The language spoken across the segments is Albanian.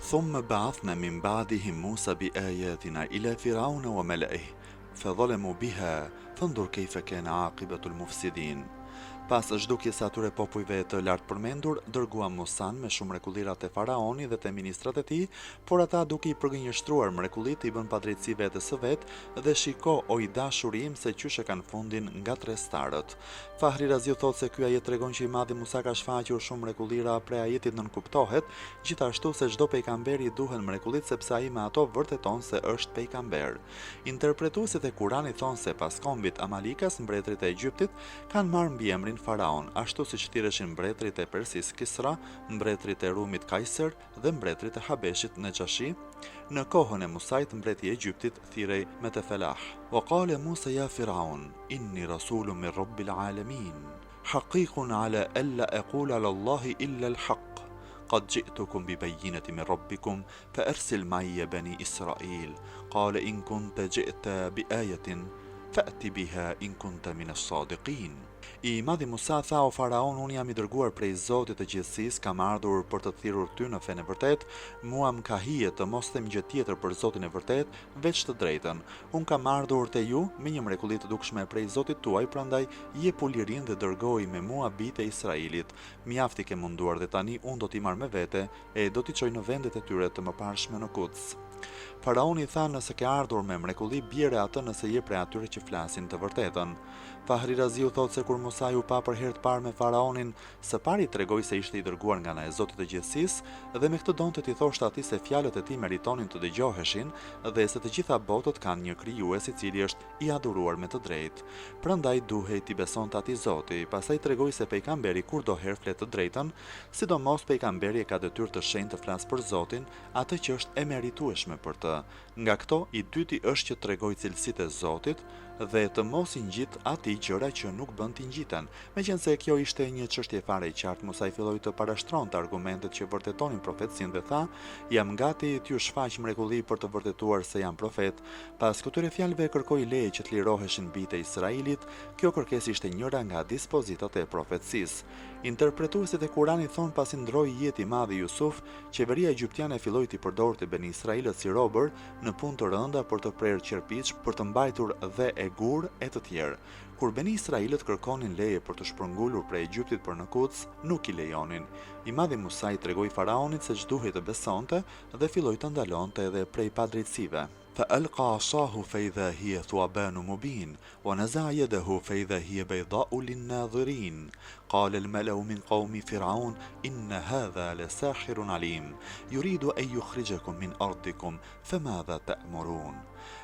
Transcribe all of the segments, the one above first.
ثم بعثنا من بعدهم موسى بآياتنا إلى فرعون وملئه فظلموا بها فانظر كيف كان عاقبة المفسدين. Pas zhdukjes së atyre popujve të lartë përmendur, dërguam Musan me shumë mrekullirat e faraoni dhe të ministrat e tij, por ata duke i përgënjeshtruar mrekullit i bën padrejtësi vetes së vet dhe shiko o i dashurim se qysh e kanë fundin nga trestarët. Fahri Raziu thotë se ky ajet tregon që i madhi Musa ka shfaqur shumë mrekullira prej ajetit nënkuptohet, gjithashtu se çdo pejgamberi duhen mrekullit sepse ai me ato vërteton se është pejgamber. Interpretuesit e Kuranit thonë se pas kombit Amalikas, mbretërit e Egjiptit kanë marrë mbiemrin Faraon, ashtu siç thirreshin mbretërit e Persis Kisra, mbretërit e Rumit Kajser dhe mbretërit e Habeshit Najashi. Në kohën e Musait, mbreti i Egjiptit thirrej me të felah. Wa qala Musa ya Firaun, inni rasulun min rabbil alamin, haqiqun ala alla aqula ala Allahi illa al-haq. قد جئتكم ببينة من ربكم فأرسل معي بني إسرائيل قال إن كنت جئت بآية فأت بها إن كنت من الصادقين. I madhi Musa tha o faraon, unë jam i dërguar prej Zotit të gjithësisë, kam ardhur për të thirrur ty në fenë e vërtet, mua më ka hije të mos them gjë tjetër për Zotin e vërtet, veç të drejtën. Unë kam ardhur te ju me një mrekulli të dukshme prej Zotit tuaj, prandaj jepu lirin dhe dërgoj me mua bijtë e Israilit. Mjafti ke munduar dhe tani unë do t'i marr me vete e do t'i çoj në vendet e tyre të mëparshme në Kuds. Faraoni tha, nëse ke ardhur me mrekulli, bjere atë nëse je prej atyre që flasin të vërtetën. Fahri Raziu thotë se kur Musa u pa për herë të parë me faraonin, së pari tregoi se ishte i dërguar nga ana e Zotit të gjithësisë dhe me këtë donte t'i thoshte atij se fjalët e tij meritonin të dëgjoheshin dhe se të gjitha botët kanë një krijues i cili është i adhuruar me të drejtë. Prandaj duhej t'i besonte atij Zoti. Pastaj tregoi se pejgamberi kurdoherë flet të drejtën, sidomos pejgamberi e ka detyrë të shenjtë të flasë për Zotin, atë që është e meritueshme për të. Nga këto, i dyti është që tregoi cilësitë e Zotit dhe të mos i ngjit atij gjëra që nuk bën t'i ngjiten. Meqense kjo ishte një çështje fare e qartë, Musa i filloi të parashtronte argumentet që vërtetonin profetësinë dhe tha: "Jam gati t'ju shfaq mrekulli për të vërtetuar se jam profet." Pas këtyre fjalëve kërkoi leje që të liroheshin bijtë e Izraelit. Kjo kërkesë ishte njëra nga dispozitat e profetësisë. Interpretuesit e Kuranit thonë pasi ndroi jetë i madh i Jusuf, qeveria egjiptiane filloi t'i përdorte beni Israilët si robër në punë të rënda për të prerë qerpiç, për të mbajtur dhe e gur e të tjerë. Kur beni Israilët kërkonin leje për të shpërngulur prej Egjiptit për në Kuds, nuk i lejonin. I madhi Musa i tregoi faraonit se ç'duhej të besonte dhe filloi të ndalonte edhe prej padrejtësive. فألقى عصاه فإذا هي ثعبان مبين ونزع يده فإذا هي بيضاء للناظرين قال الملأ من قوم فرعون إن هذا لساحر عليم يريد أن يخرجكم من أرضكم فماذا تأمرون.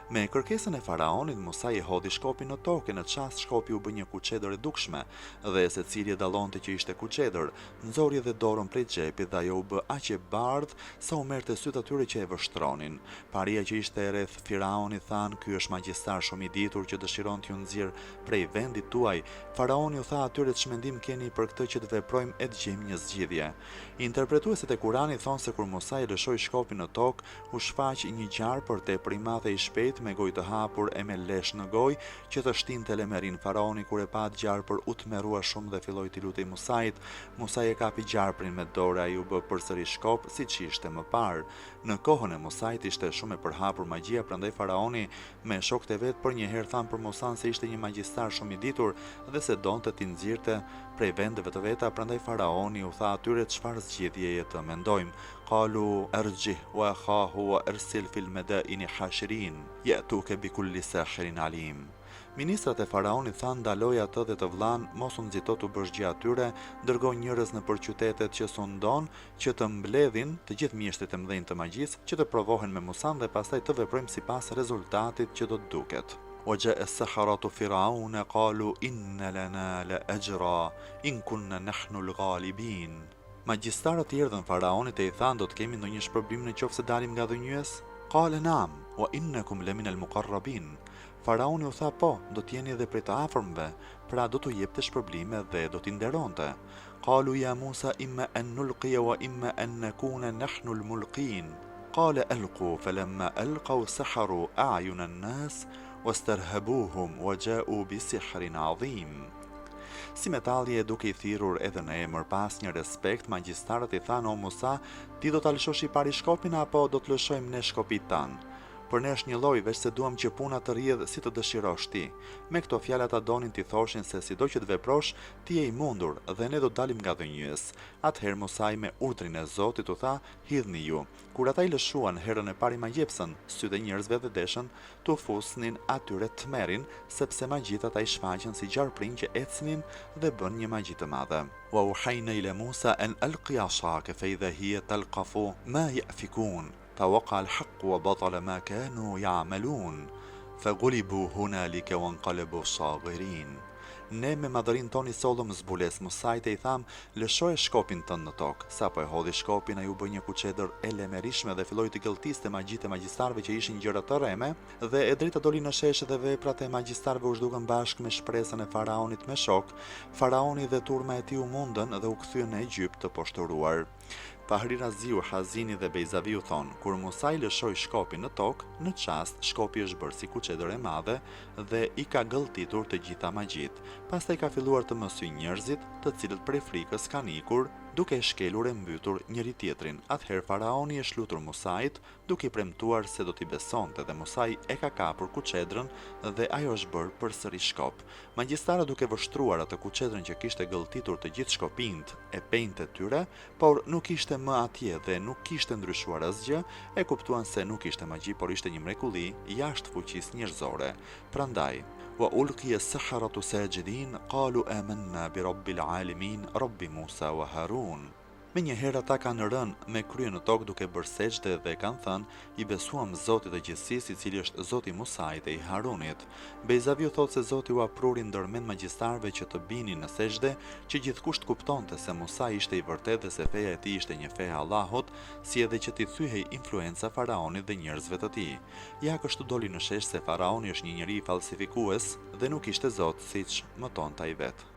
Me kërkesën e faraonit, Musa i hodhi shkopin në tokë, në çast shkopi u bë një kuçedër e dukshme, dhe secili e dallonte që ishte kuçedër, nxori edhe dorën prej xhepit dhe ajo u bë aq e bardhë sa u merrte syt atyre që e vështronin. Paria që ishte rreth faraonit than, ky është magjistar shumë i ditur që dëshiron t'ju nxjerr prej vendit tuaj. Faraoni u tha atyre, ç'mendim keni për këtë që të veprojmë e të gjejmë një zgjidhje. Interpretuesit e Kuranit thonë se kur Musa i lëshoi shkopin në tokë, u shfaq një gjar për tepër i madh e i shpejt me gojë të hapur e me lesh në gojë që të shtinte lemerin. Faraoni kur e pa atë gjarpër u tmerrua shumë dhe filloi t'i lutej Musait. Musa e kapi gjarprin me dorë, ai u bë përsëri shkop siç ishte më parë. Në kohën e Musait ishte shumë e përhapur magjia, prandaj faraoni me shokët e vet për një herë than për Musan se ishte një magjistar shumë i ditur dhe se donte t'i nxirrte prej vendeve të veta, prandaj faraoni u tha atyre çfarë zgjidhjeje të mendojmë. Qalu arjih wa khahu wa arsil fil madaini hashirin yatuka bi kulli sahirin alim. Ministrat e faraonit thanë ndaloj atë dhe të vllan mos u nxito të bësh gjë atyre, dërgoj njerëz nëpër qytetet që sundon që të mbledhin të gjithë mjeshtrit e mëdhenj të magjisë që të provohen me Musan dhe pastaj të veprojmë sipas rezultatit që do të duket. وجاء السحرة فرعون قالوا إن لنا لأجرا إن كنا نحن الغالبين. Magjistarët erdhën faraonit e i thanë, do të kemi ndonjë shpërblim nëse dalim nga dhënjues? Qala na'am wa innakum lamina al-muqarrabin. Faraoni u tha, po, do t'jeni edhe prej të afërmve, pra do t'u jepte shpërblime dhe do t'i nderonte. Qalu ya Musa imma an nulqiya wa imma an nakuna nahnu al-mulqin. Qala alqu falamma alqaw saharu a'yuna an-nas واسترهبوهم وجاءوا بسحر عظيم. Si metalli e duke i thirrur edhe në emër pas një respekt, magjistarët i thanë: "O Musa, ti do ta lëshosh i pari shkopin apo do të lëshojmë ne shkopit tan? Për ne është një lloj, veç se duam që puna të rrjedhë si të dëshirosh ti." Me këto fjalë ata donin t'i thoshin se sido që të veprosh, ti je i mundur dhe ne do dalim nga dhënjës. Atëherë Musai me urdhrin e Zotit u tha: "Hidhni ju." Kur ata i lëshuan herën e parë magjepsën, sytë e njerëzve dhe deshën t'u fusnin atyre tmerrin, sepse magjit ata i shfaqen si gjarprinj që ecnin dhe bën një magji të madhe. Wa uhayna ila Musa an alqi asaka fa idha hiya talqafu ma yafikun. فوقع الحق وبطل ما كانوا يعملون فغلبوا هنالك وانقلبوا صاغرين. Ne me madhërin toni sollëm zbules Musait e i tham: "Lëshoje shkopin tënd në tokë." Sa po e hodhi shkopin, ai u bë një kuçedër e lemerishme dhe filloi të gëlltiste magjitë e magjistarëve që ishin gjëra të rreme, dhe e drejta doli në sheshe dhe veprat e magjistarëve u zhdukën bashkë me shpresën e faraonit me shok. Faraoni dhe turma e tij u mundën dhe u kthyen në Egjipt të poshtëruar. Fahri Raziu, Hazini dhe Bejzavi u thonë: "Kur Musa i lëshoi shkopin në tokë, në çast shkopi është bërë si kuçedër e madhe dhe i ka gëlltitur të gjitha magjit. Pastaj ka filluar të mësoj njerëzit, të cilët prej frikës kanë ikur, duke shkelur e mbytur njëri tjetrin. Atëherë faraoni e shlutur Musait, duke i premtuar se do t'i besonte, dhe Musai e ka kapur kuçedrën dhe ajo është bërë përsëri shkop. Magjistarët, duke vështruar atë kuçedrën që kishte gëlltitur të gjithë shkopinjt e penjtë e tyre, por nuk ishte më atje dhe nuk kishte ndryshuar asgjë, e kuptuan se nuk ishte magji, por ishte një mrekulli jashtë fuqisë njerëzore. Prandaj, wa ulqiya as-saharatu sajidin qalu amanna bi rabbil alamin rabbi Musa wa Harun. Me njëherë ata kanë rënë me krye në tokë duke bërë sejdë dhe kanë thënë: "I besuam Zotit të gjithësisë, i cili është Zoti i Musait dhe i Harunit." Bejzaviu thotë se Zoti u apruri ndërmend magjistarëve që të binin në sejdë, që gjithkusht kuptonte se Musa ishte i vërtetë dhe se feja e tij ishte një fe e Allahut, si edhe që t'i thyhej influenca faraonit dhe njerëzve të tij. Ja kështu doli në shesh se faraoni është një njeri falsifikues dhe nuk ishte Zot, siç mëtonte ai vetë.